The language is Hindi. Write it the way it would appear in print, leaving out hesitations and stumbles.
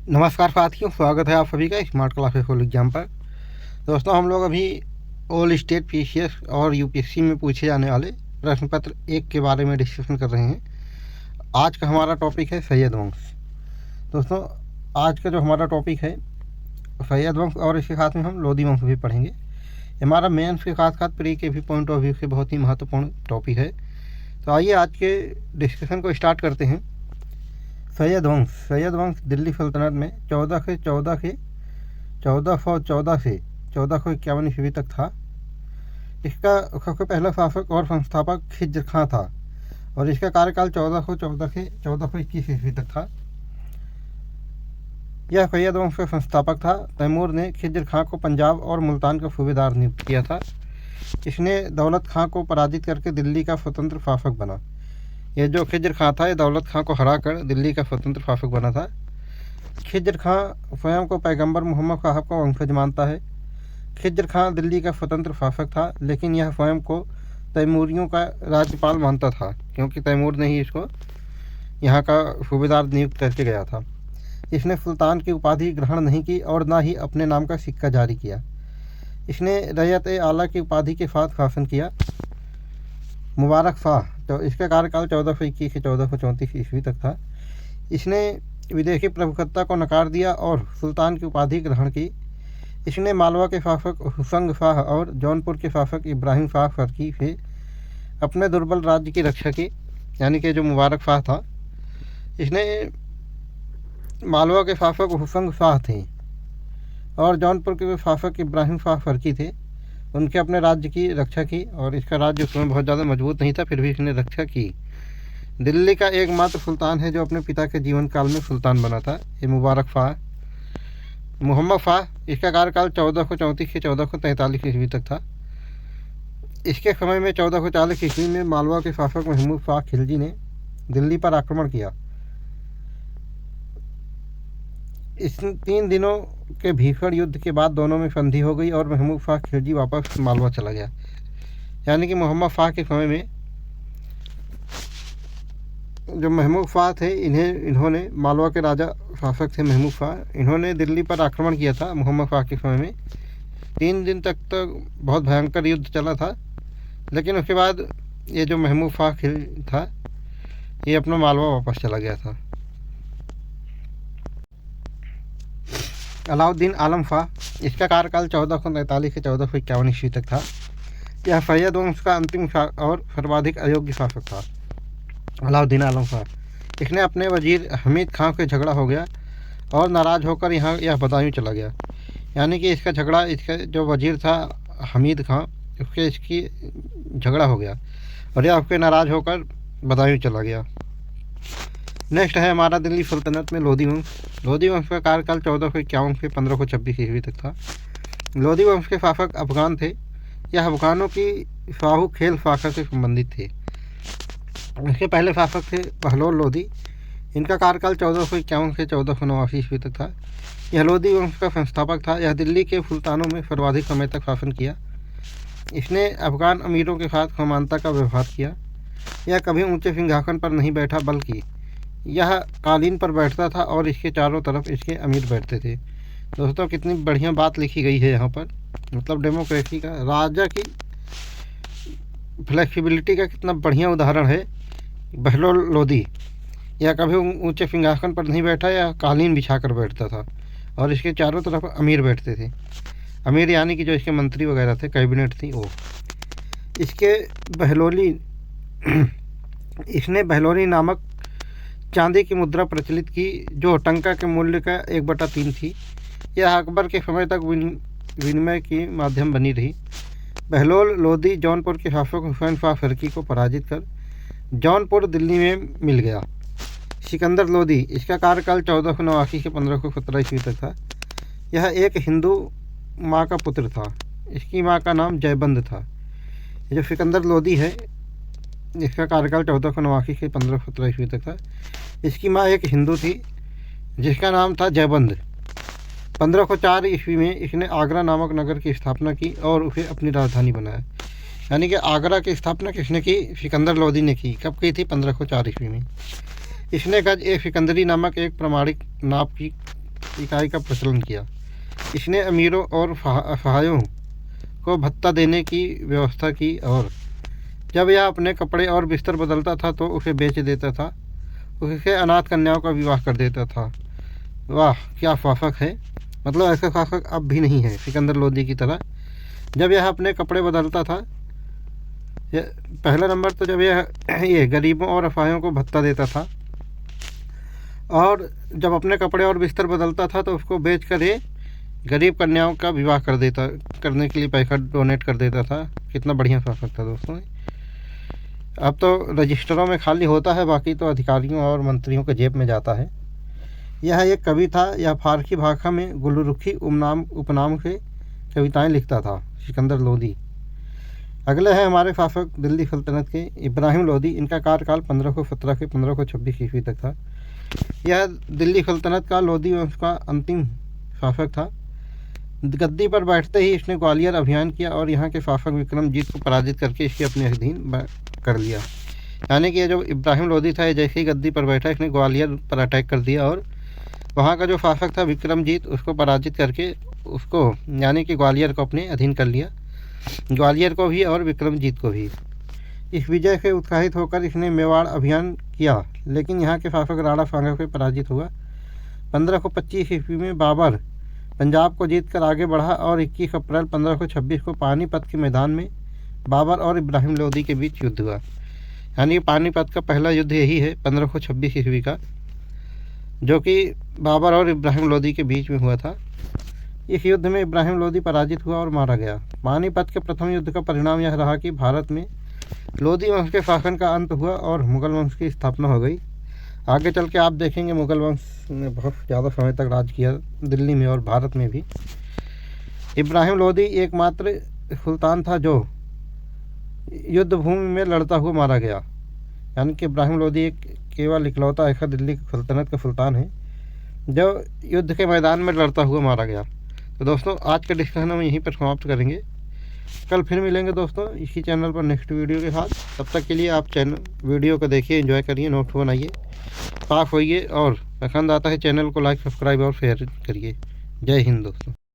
नमस्कार साथियों, स्वागत है आप सभी का स्मार्ट क्लासेस फुल एग्जाम पर। दोस्तों, हम लोग अभी ऑल स्टेट पीसीएस और यूपीएससी में पूछे जाने वाले प्रश्न पत्र 1 के बारे में डिस्कशन कर रहे हैं। आज का हमारा टॉपिक है सैयद वंश। दोस्तों, आज का जो हमारा टॉपिक है सैयद वंश और इसके साथ में हम लोधी वंश भी पढ़ेंगे। हमारा मेंस के साथ साथ प्री के भी पॉइंट ऑफ व्यू से बहुत ही महत्वपूर्ण टॉपिक है। तो आइए आज के डिस्कशन को स्टार्ट करते हैं। सैयद वंश दिल्ली सल्तनत में 1414 से 1451 ईस्वी तक था। इसका सबसे पहला शासक और संस्थापक खिज्र खां था और इसका कार्यकाल 1414 से 1421 ईस्वी तक था। यह सैयद वंश का संस्थापक था। तैमूर ने खिज्र खां को पंजाब और मुल्तान का सूबेदार नियुक्त किया था। इसने दौलत खां को पराजित करके दिल्ली का स्वतंत्र शासक बना। ये जो खिज्र खां था, ये दौलत खां को हराकर दिल्ली का स्वतंत्र शासक बना था। खिज्र खां स्वयं को पैगंबर मोहम्मद साहब का वंशज मानता है। खिज्र खां दिल्ली का स्वतंत्र शासक था, लेकिन यह स्वयं को तैमूरियों का राज्यपाल मानता था, क्योंकि तैमूर ने ही इसको यहाँ का सूबेदार नियुक्त करके गया था। इसने सुल्तान की उपाधि ग्रहण नहीं की और ना ही अपने नाम का सिक्का जारी किया। इसने रैयत-ए-आला की उपाधि के साथ शासन किया। मुबारक शाह, तो इसका कार्यकाल 1421 से 1434 ईस्वी तक था। इसने विदेशी प्रभुसत्ता को नकार दिया और सुल्तान की उपाधि ग्रहण की। इसने मालवा के शासक हुसंग शाह और जौनपुर के शासक इब्राहिम शाह फर्की से अपने दुर्बल राज्य की रक्षा की, यानी कि जो मुबारक शाह था। इसने मालवा के शासक हुसंग शाह थे और जौनपुर के शासक इब्राहिम शाह फर्की थे, उनके अपने राज्य की रक्षा की और इसका राज्य उसमें बहुत ज़्यादा मजबूत नहीं था, फिर भी इसने रक्षा की। दिल्ली का एकमात्र सुल्तान है जो अपने पिता के जीवन काल में सुल्तान बना था, ये मुबारक शाह। मोहम्मद शाह, इसका कार्यकाल 1434 से 1443 ईस्वी तक था। इसके समय में 1440 ईस्वी में मालवा के शासक महमूद शाह खिलजी ने दिल्ली पर आक्रमण किया। इस 3 दिनों के भीषण युद्ध के बाद दोनों में संधि हो गई और महमूद शाह खिलजी वापस मालवा चला गया। यानी कि मोहम्मद शाह के समय में जो महमूद शाह थे, इन्होंने मालवा के राजा शासक थे महमूद शाह, इन्होंने दिल्ली पर आक्रमण किया था मोहम्मद शाह के समय में। 3 दिन तक तो बहुत भयंकर युद्ध चला था, लेकिन उसके बाद ये जो महमूद शाह था, ये अपना मालवा वापस चला गया था। अलाउद्दीन आलम शाह, इसका कार्यकाल 1443 से 1451 ईस्वी तक था। यह सैयद वंश का अंतिम और सर्वाधिक अयोग्य शासक था। अलाउद्दीन आलम शाह, इसने अपने वजीर हमीद खां से झगड़ा हो गया और नाराज़ होकर यह बदायूं चला गया। यानी कि इसका झगड़ा, इसका जो वजीर था हमीद खां, उसके इसकी झगड़ा हो गया और यह उसके नाराज़ होकर बदायूं चला गया। नेक्स्ट है हमारा दिल्ली सल्तनत में लोधी वंश। लोधी वंश का कार्यकाल 1451 से 1526 ईस्वी तक था। लोधी वंश के शासक अफगान थे। यह अफगानों की शाहू खेल शाखा से संबंधित थे। इसके पहले शासक थे बहलोल लोधी। इनका कार्यकाल 1451 से 1489 ईस्वी तक था। यह लोधी वंश का संस्थापक था। यह दिल्ली के सुल्तानों में सर्वाधिक समय तक शासन किया। इसने अफगान अमीरों के साथ समानता का व्यवहार किया। यह कभी ऊंचे सिंहासन पर नहीं बैठा, बल्कि यह कालीन पर बैठता था और इसके चारों तरफ इसके अमीर बैठते थे। दोस्तों, कितनी बढ़िया बात लिखी गई है यहाँ पर, मतलब डेमोक्रेसी का, राजा की फ्लेक्सिबिलिटी का कितना बढ़िया उदाहरण है बहलोल लोधी। यह कभी ऊंचे सिंहासन पर नहीं बैठा, या कालीन बिछा कर बैठता था और इसके चारों तरफ अमीर बैठते थे। अमीर यानी कि जो इसके मंत्री वगैरह थे, कैबिनेट थी वो। इसने बहलोली नामक चांदी की मुद्रा प्रचलित की, जो टंका के मूल्य का 1/3 थी। यह अकबर के समय तक विनिमय की माध्यम बनी रही। बहलोल लोधी जौनपुर के शासक हुसैन शाह फर्की को पराजित कर जौनपुर दिल्ली में मिल गया। सिकंदर लोधी, इसका कार्यकाल 1489 से 1517 ईस्वी तक था। यह एक हिंदू माँ का पुत्र था। इसकी माँ का नाम जयबंद था। जो सिकंदर लोधी है, इसका कार्यकाल 1489 से 1517 ईस्वी तक था। इसकी माँ एक हिंदू थी जिसका नाम था जयबंद। 1504 ईस्वी में इसने आगरा नामक नगर की स्थापना की और उसे अपनी राजधानी बनाया। यानी कि आगरा की स्थापना किसने की? सिकंदर लोधी ने की। कब की थी? 1504 ईस्वी में। इसने गज ए सिकंदरी नामक एक प्रमाणिक नाप की इकाई का प्रचलन किया। इसने अमीरों और असहायों को भत्ता देने की व्यवस्था की और जब यह अपने कपड़े और बिस्तर बदलता था तो उसे बेच देता था, उसके अनाथ कन्याओं का विवाह कर देता था। वाह क्या शासक है, मतलब ऐसे शासक अब भी नहीं है सिकंदर लोदी की तरह। जब यह अपने कपड़े बदलता था, पहला नंबर तो जब ये गरीबों और असहायों को भत्ता देता था, और जब अपने कपड़े और बिस्तर बदलता था तो उसको बेच कर ये गरीब कन्याओं का विवाह करने के लिए पैसा डोनेट कर देता था। कितना बढ़िया शासक था दोस्तों। अब तो रजिस्टरों में खाली होता है, बाकी तो अधिकारियों और मंत्रियों के जेब में जाता है। यह एक कवि था। यह फारसी भाषा में गुलरुखी उपनाम से कविताएं लिखता था सिकंदर लोदी। अगले हैं हमारे शासक दिल्ली सल्तनत के इब्राहिम लोदी। इनका कार्यकाल 1517 से 1526 ईस्वी तक था। यह दिल्ली सल्तनत का लोदी वंश का अंतिम शासक था। गद्दी पर बैठते ही इसने ग्वालियर अभियान किया और यहाँ के शासक विक्रमजीत को पराजित करके इसके अपने अधीन कर लिया। यानी कि ये जो इब्राहिम लोदी था, जैसे ही गद्दी पर बैठा इसने ग्वालियर पर अटैक कर दिया और वहाँ का जो शासक था विक्रमजीत, उसको पराजित करके उसको यानी कि ग्वालियर को अपने अधीन कर लिया, ग्वालियर को भी और विक्रमजीत को भी। इस विजय से उत्साहित होकर इसने मेवाड़ अभियान किया, लेकिन यहाँ के शासक राणा सांगा से पराजित हुआ। 1525 ईस्वी में बाबर पंजाब को जीतकर आगे बढ़ा और 21 अप्रैल 1526 को पानीपत के मैदान में बाबर और इब्राहिम लोदी के बीच युद्ध हुआ। यानी पानीपत का पहला युद्ध यही है 1526 ईस्वी का, जो कि बाबर और इब्राहिम लोदी के बीच में हुआ था। इस युद्ध में इब्राहिम लोदी पराजित हुआ और मारा गया। पानीपत के प्रथम युद्ध का परिणाम यह रहा कि भारत में लोदी वंश के शासन का अंत हुआ और मुगल वंश की स्थापना हो गई। आगे चल के आप देखेंगे मुगल वंश ने बहुत ज़्यादा समय तक राज किया दिल्ली में और भारत में भी। इब्राहिम लोदी एकमात्र सुल्तान था जो युद्ध भूमि में लड़ता हुआ मारा गया। यानी कि इब्राहिम लोदी एक केवल इकलौता ऐसा दिल्ली सल्तनत का सुल्तान है जो युद्ध के मैदान में लड़ता हुआ मारा गया। तो दोस्तों आज का डिस्कशन हम यहीं पर समाप्त करेंगे। कल फिर मिलेंगे दोस्तों इसी चैनल पर नेक्स्ट वीडियो के साथ। तब तक के लिए आप वीडियो को देखिए, एंजॉय करिए, नोट्स बनाइए, पास होइए और पसंद आता है चैनल को लाइक, सब्सक्राइब और शेयर करिए। जय हिंद दोस्तों।